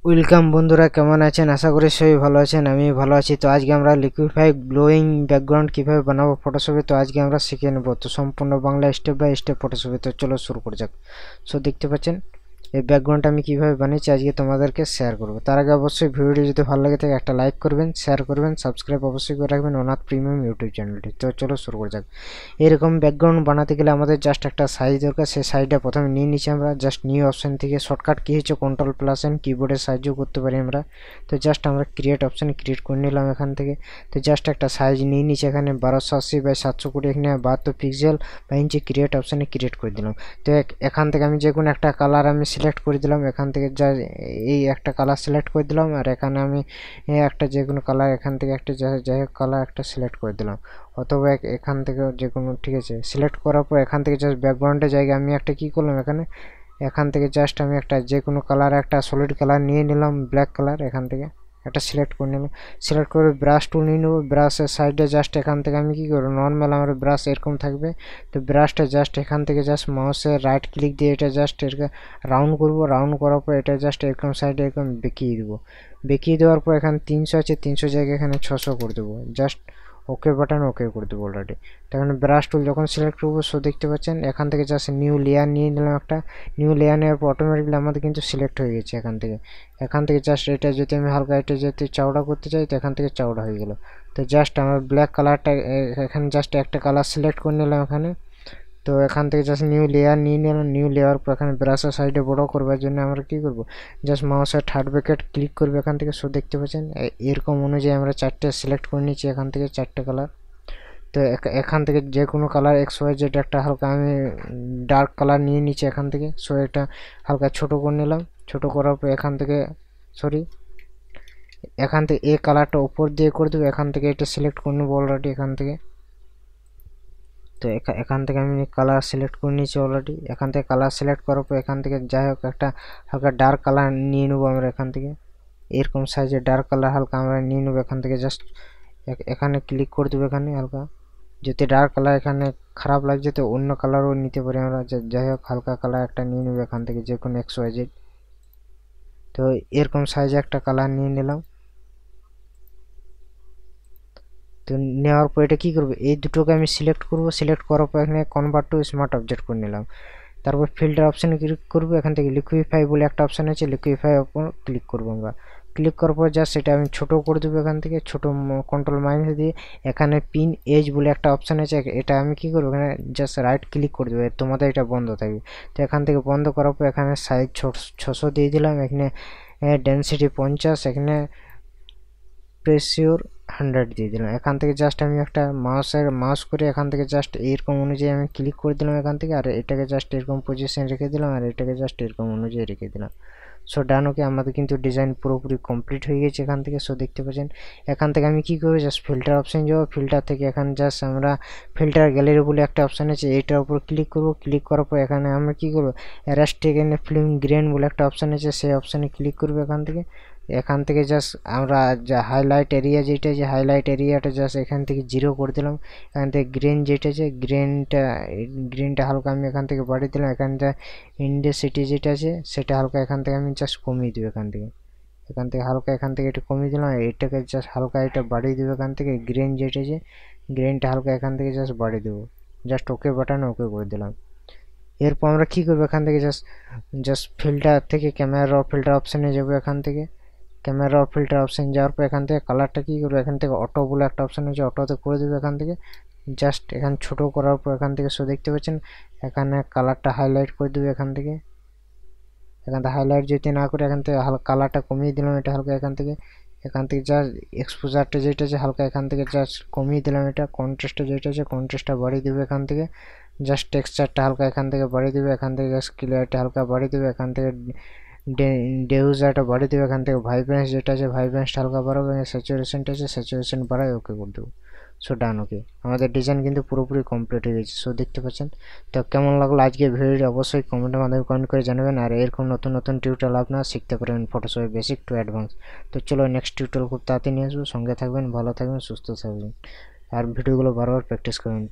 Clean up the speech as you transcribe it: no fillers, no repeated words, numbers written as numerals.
Welcome বন্ধুরা, কেমন আছেন? আশা করি সবাই ভালো আছেন। আমি ভালো আছি। তো আজকে আমরা লিকুইফাই গ্লোয়িং ব্যাকগ্রাউন্ড কিভাবে বানাবো ফটোশপে, তো আজকে আমরা শিখে নেব। তো সম্পূর্ণ বাংলা স্টেপ বাই স্টেপ ফটোশপে। তো চলো শুরু করা যাক। সো দেখতে পাচ্ছেন এই ব্যাকগ্রাউন্ডটা আমি কিভাবে বানিয়েছি আজকে তোমাদেরকে শেয়ার করব। তার আগে অবশ্যই ভিডিওটি যদি ভালো লাগে থাকে একটা লাইক করবেন, শেয়ার করবেন, সাবস্ক্রাইব অবশ্যই করে রাখবেন অনাথ প্রিমিয়াম ইউটিউব চ্যানেলটি। তো চলো শুরু করা যাক। এরকম ব্যাকগ্রাউন্ড বানাতে গেলে আমাদের জাস্ট একটা সাইজ দরকার। সেই সাইজটা প্রথমে নিয়ে নিচ্ছি আমরা জাস্ট নিউ অপশান থেকে। শর্টকাট কি হচ্ছে Ctrl+N, কিবোর্ডের সাহায্যও করতে পারি আমরা। তো জাস্ট আমরা ক্রিয়েট অপশানে ক্রিয়েট করে নিলাম এখান থেকে। তো জাস্ট একটা সাইজ নিয়ে নিচ্ছি এখানে 1280x720, এখানে 72 পিক্সেল বা ইঞ্চি। ক্রিয়েট অপশানে ক্রিয়েট করে দিলাম। তো এখান থেকে আমি যে কোনো একটা কালার আমি সিলেক্ট করে দিলাম। এখান থেকে যা এই একটা কালার সিলেক্ট করে দিলাম, আর এখানে আমি একটা যে কোনো কালার এখান থেকে একটা যাই হোক কালার একটা সিলেক্ট করে দিলাম, অথবা এখান থেকে যে কোনো, ঠিক আছে। সিলেক্ট করার পর এখান থেকে জাস্ট ব্যাকগ্রাউন্ডের জায়গায় আমি একটা কী করলাম, এখান থেকে জাস্ট আমি একটা যে কোনো কালার একটা সলিড কালার নিয়ে নিলাম, ব্ল্যাক কালার। এখান থেকে একটা সিলেক্ট করে নিলাম। সিলেক্ট করে ব্রাশ টুল নিয়ে নেবো। ব্রাশের সাইডে জাস্ট এখান থেকে আমি কী করবো, নর্মাল আমার ব্রাশ এরকম থাকবে। তো ব্রাশটা জাস্ট এখান থেকে জাস্ট মাউসের রাইট ক্লিক দিয়ে এটা জাস্ট এরকম রাউন্ড করবো। রাউন্ড করার পর এটা জাস্ট এরকম সাইডে এরকম বেঁকিয়ে দেবো। বেঁকিয়ে দেওয়ার পর এখানে 300 আছে, 300 জায়গায় এখানে 600 করে দেবো। জাস্ট ওকে বাটন ওকে করে দেবো অলরেডি। তো এখানে ব্রাশ টুল যখন সিলেক্ট করবো, সো দেখতে পাচ্ছেন এখান থেকে জাস্ট নিউ লেয়ার নিয়ে নিলাম একটা। নিউ লেয়ার নেওয়ার পর অটোমেটিকলি আমাদের কিন্তু সিলেক্ট হয়ে গেছে এখান থেকে জাস্ট এটা যদি আমি হালকা এটা যদি চওড়া করতে চাই, তো এখান থেকে চওড়া হয়ে গেল। তো জাস্ট আমার ব্ল্যাক কালারটা এখানে জাস্ট একটা কালার সিলেক্ট করে নিলাম এখানে। তো এখান থেকে জাস্ট নিউ লেয়ার নিয়ে নিলাম। নিউ লেয়ার পর এখানে ব্রাশের সাইডে বড় করবার জন্য আমরা কী করবো, জাস্ট মাউসের থার্ড ব্র্যাকেট ক্লিক করবো এখান থেকে। সো দেখতে পাচ্ছেন এরকম অনুযায়ী আমরা চারটে সিলেক্ট করে নিচ্ছি এখান থেকে, চারটে কালার। তো এখান থেকে যে কোনো কালার XYZ একটা হালকা আমি ডার্ক কালার নিয়ে নিচ্ছি এখান থেকে। সো এটা হালকা ছোট করে নিলাম। ছোট করার পর এখান থেকে এখান থেকে এই কালারটা উপর দিয়ে করে দেবো। এখান থেকে এটা সিলেক্ট করে নেবো অলরেডি এখান থেকে। তো এখান থেকে আমি কালার সিলেক্ট করে নিয়েছি অলরেডি। এখান থেকে কালার সিলেক্ট করার পর এখান থেকে যাই হোক একটা হালকা ডার্ক কালার নিয়ে নেবো আমরা এখান থেকে। এরকম সাইজের ডার্ক কালার হালকা আমরা নিয়ে নেবো এখান থেকে। জাস্ট এখানে ক্লিক করে দেবো এখানে হালকা। যদি ডার্ক কালার এখানে খারাপ লাগছে তো অন্য কালারও নিতে পারি আমরা। যাই হোক হালকা কালার একটা নিয়ে নেবো এখান থেকে, যে কোনো XYZ। তো এরকম সাইজে একটা কালার নিয়ে নিলাম। তো নেওয়ার পর এটা কী করবো, এই দুটোকে আমি সিলেক্ট করবো। সিলেক্ট করার পর এখানে কনভার্ট টু স্মার্ট অবজেক্ট করে নিলাম। তারপর ফিল্টার অপশানে ক্লিক করবো। এখান থেকে লিকুইফাই বলে একটা অপশান আছে, লিকুইফাই ওপর ক্লিক করবো আমরা। ক্লিক করার পর জাস্ট এটা আমি ছোটো করে দেবো এখান থেকে। ছোটো Ctrl- দিয়ে এখানে পিন এজ বলে একটা অপশান আছে, এটা আমি কী করবো, এখানে জাস্ট রাইট ক্লিক করে দেবো। তোমাদের এটা বন্ধ থাকবে। তো এখান থেকে বন্ধ করার পর এখানে সাইজ 600 দিয়ে দিলাম। এখানে ডেন্সিটি 50, এখানে প্রেসিওর 100 দিয়ে দিলাম। এখান থেকে জাস্ট আমি একটা মাউস করে এখান থেকে জাস্ট এরকম অনুযায়ী আমি ক্লিক করে দিলাম এখান থেকে। আর এটাকে জাস্ট এরকম পজিশন রেখে দিলাম, আর এটাকে জাস্ট এরকম অনুযায়ী রেখে দিলাম। সো ডান। ওকে, আমাদের কিন্তু ডিজাইন পুরোপুরি কমপ্লিট হয়ে গেছে এখান থেকে। সো দেখতে পাচ্ছেন এখান থেকে আমি কী করবো, জাস্ট ফিল্টার অপশান যাবো। ফিল্টার থেকে এখানে জাস্ট আমরা ফিল্টার গ্যালারি বলে একটা অপশান আছে, এইটার উপর ক্লিক করবো। ক্লিক করার পর এখানে আমরা কী করবো, অ্যারাস্ট এখানে ফিল্ম গ্রেন বলে একটা অপশান আছে, সেই অপশানে ক্লিক করবো এখান থেকে জাস্ট আমরা যা হাইলাইট এরিয়া যেটা, যে হাইলাইট এরিয়াটা জাস্ট এখান থেকে 0 করে দিলাম। এখান থেকে গ্রেন যেটা আছে, গ্রেনটা হালকা আমি এখান থেকে বাড়িয়ে দিলাম। এখানটা ইন্টেন্সিটি যেটা আছে সেটা হালকা এখান থেকে আমি জাস্ট কমিয়ে দেবো এখান থেকে হালকা এখান থেকে একটু কমিয়ে দিলাম। এটাকে জাস্ট হালকা এটা বাড়িয়ে দেবো এখান থেকে। গ্রেন যেটা আছে, গ্রেনটা হালকা এখান থেকে জাস্ট বাড়িয়ে দেবো। জাস্ট ওকে বাটনে ওকে করে দিলাম। এরপর আমরা কী করবো, এখান থেকে জাস্ট ফিল্টার থেকে ক্যামেরা ফিল্টার অপশানে যাবো। এখান থেকে ক্যামেরা ফিল্টার অপশান যাওয়ার পর এখান থেকে কালারটা কী করবো, এখান থেকে অটো বলে একটা অপশান আছে, অটোতে করে দেবো এখান থেকে। জাস্ট এখানে ছোটো করার পর এখান থেকে সো দেখতে পাচ্ছেন এখানে কালারটা হাইলাইট করে দেবো এখান থেকে হাইলাইট যদি না করে এখান থেকে হালকা কালারটা কমিয়ে দিলাম এটা হালকা এখান থেকে জাস্ট এক্সপোজারটা যেটা আছে হালকা এখান থেকে জাস্ট কমিয়ে দিলাম। এটা কন্ট্রাস্টটা যেটা আছে কন্ট্রাস্টটা বাড়িয়ে দেবো এখান থেকে। জাস্ট টেক্সচারটা হালকা এখান থেকে বাড়িয়ে দেবে এখান থেকে। জাস্ট ক্লিয়ারটা হালকা বাড়িয়ে দেবে এখান থেকে। ডেউজারটা বাড়িয়ে দেবে এখান থেকে। ভাইব্রেন্স যেটা আছে ভাইব্রেন্সটা হালকা বাড়াবো। স্যাচুরেশনটা আছে স্যাচুরেশন বাড়াই ওকে করে দেবো। সো ডান। ওকে, আমাদের ডিজাইন কিন্তু পুরোপুরি কমপ্লিট হয়ে গেছে। সো দেখতে পাচ্ছেন। তো কেমন লাগলো আজকে ভিডিওটি অবশ্যই কমেন্টের মাধ্যমে কমেন্ট করে জানাবেন। আর এরকম নতুন নতুন টিউটোরিয়াল আপনারা শিখতে পারবেন ফটোশপে বেসিক টু অ্যাডভান্স। তো চলো নেক্সট টিউটোরিয়াল খুব তাড়াতাড়ি নিয়ে আসবো। সঙ্গে থাকবেন, ভালো থাকবেন, সুস্থ থাকবেন, আর ভিডিওগুলো বারবার প্র্যাকটিস করবেন।